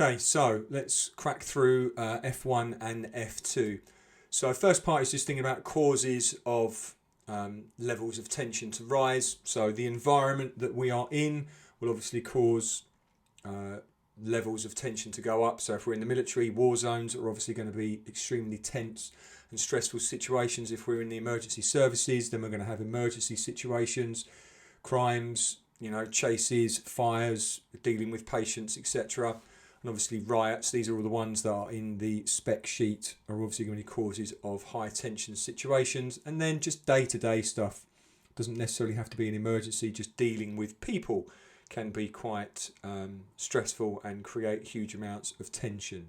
Okay, so let's crack through F1 and F2. So first part is just thinking about causes of levels of tension to rise. So the environment that we are in will obviously cause levels of tension to go up. So if we're in the military, war zones are obviously going to be extremely tense and stressful situations. If we're in the emergency services, then we're going to have emergency situations, crimes, chases, fires, dealing with patients, etc. And obviously riots, these are all the ones that are in the spec sheet, are obviously going to be causes of high tension situations. And then just day-to-day stuff, doesn't necessarily have to be an emergency, just dealing with people can be quite stressful and create huge amounts of tension.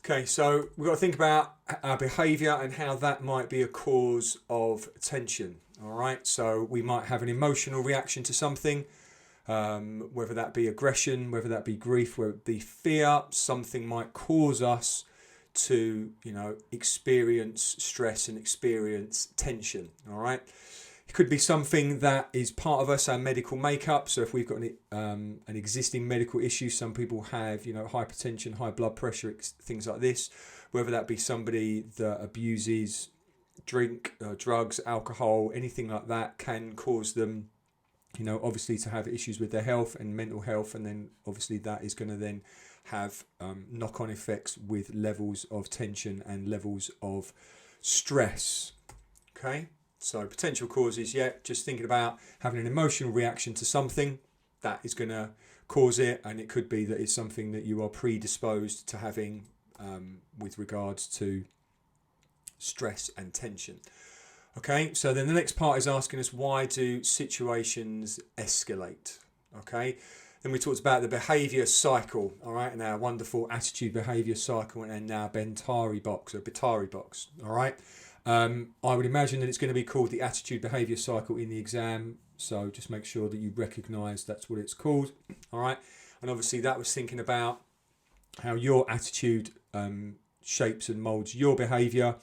Okay, so we've got to think about our behaviour and how that might be a cause of tension. All right, so we might have an emotional reaction to something, whether that be aggression, whether that be grief, whether it be fear. Something might cause us to, experience stress and experience tension. All right. It could be something that is part of us, our medical makeup. So if we've got an existing medical issue, some people have, hypertension, high blood pressure, things like this. Whether that be somebody that abuses drink, drugs, alcohol, anything like that can cause them, obviously to have issues with their health and mental health. And then obviously that is going to then have knock-on effects with levels of tension and levels of stress. Okay. So potential causes, just thinking about having an emotional reaction to something that is going to cause it. And it could be that it's something that you are predisposed to having with regards to stress and tension. Okay, so then the next part is asking us, why do situations escalate? Okay, then we talked about the behaviour cycle, all right, and our wonderful attitude behaviour cycle and our Batari box, all right. I would imagine that it's going to be called the attitude behaviour cycle in the exam, so just make sure that you recognise that's what it's called, all right. And obviously that was thinking about how your attitude shapes and moulds your behaviour,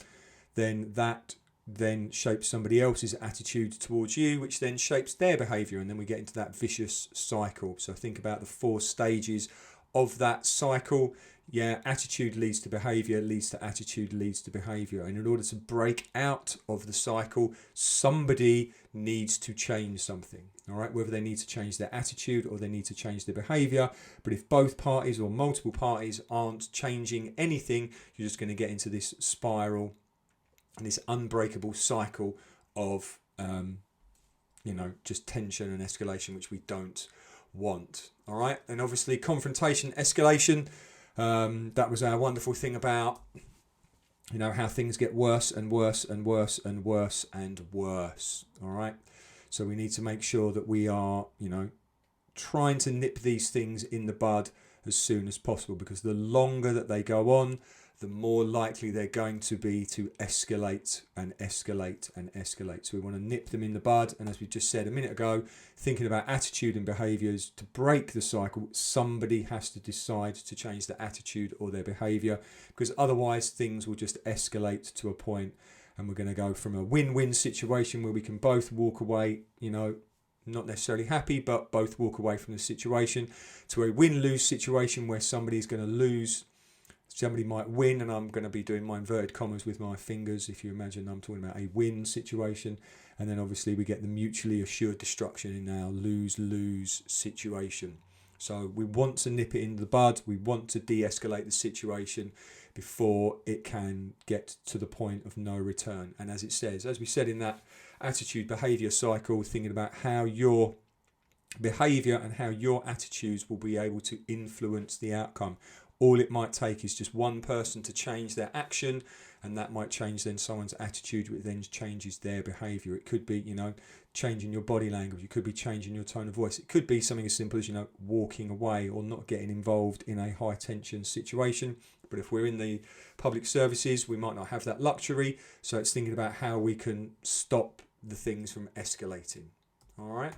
then that then shapes somebody else's attitude towards you, which then shapes their behaviour, and then we get into that vicious cycle. So think about the 4 stages of that cycle. Attitude leads to behaviour, leads to attitude, leads to behaviour. And in order to break out of the cycle, somebody needs to change something. All right, whether they need to change their attitude or they need to change their behaviour. But if both parties or multiple parties aren't changing anything, you're just going to get into this spiral and this unbreakable cycle of, just tension and escalation, which we don't want. All right, and obviously confrontation, escalation. That was our wonderful thing about, how things get worse and worse and worse and worse and worse. All right. So we need to make sure that we are, trying to nip these things in the bud as soon as possible, because the longer that they go on, the more likely they're going to be to escalate and escalate and escalate. So we want to nip them in the bud. And as we just said a minute ago, thinking about attitude and behaviours, to break the cycle, somebody has to decide to change their attitude or their behaviour, because otherwise things will just escalate to a point, and we're going to go from a win-win situation where we can both walk away, not necessarily happy, but both walk away from the situation, to a win-lose situation where somebody's going to lose. Somebody might win, and I'm going to be doing my inverted commas with my fingers, if you imagine I'm talking about a win situation. And then obviously we get the mutually assured destruction in our lose-lose situation. So we want to nip it in the bud. We want to de-escalate the situation before it can get to the point of no return. And as it says, as we said in that attitude behaviour cycle, thinking about how your behaviour and how your attitudes will be able to influence the outcome. All it might take is just one person to change their action, and that might change then someone's attitude, which then changes their behaviour. It could be, changing your body language. It could be changing your tone of voice. It could be something as simple as, walking away or not getting involved in a high tension situation. But if we're in the public services, we might not have that luxury. So it's thinking about how we can stop the things from escalating. All right.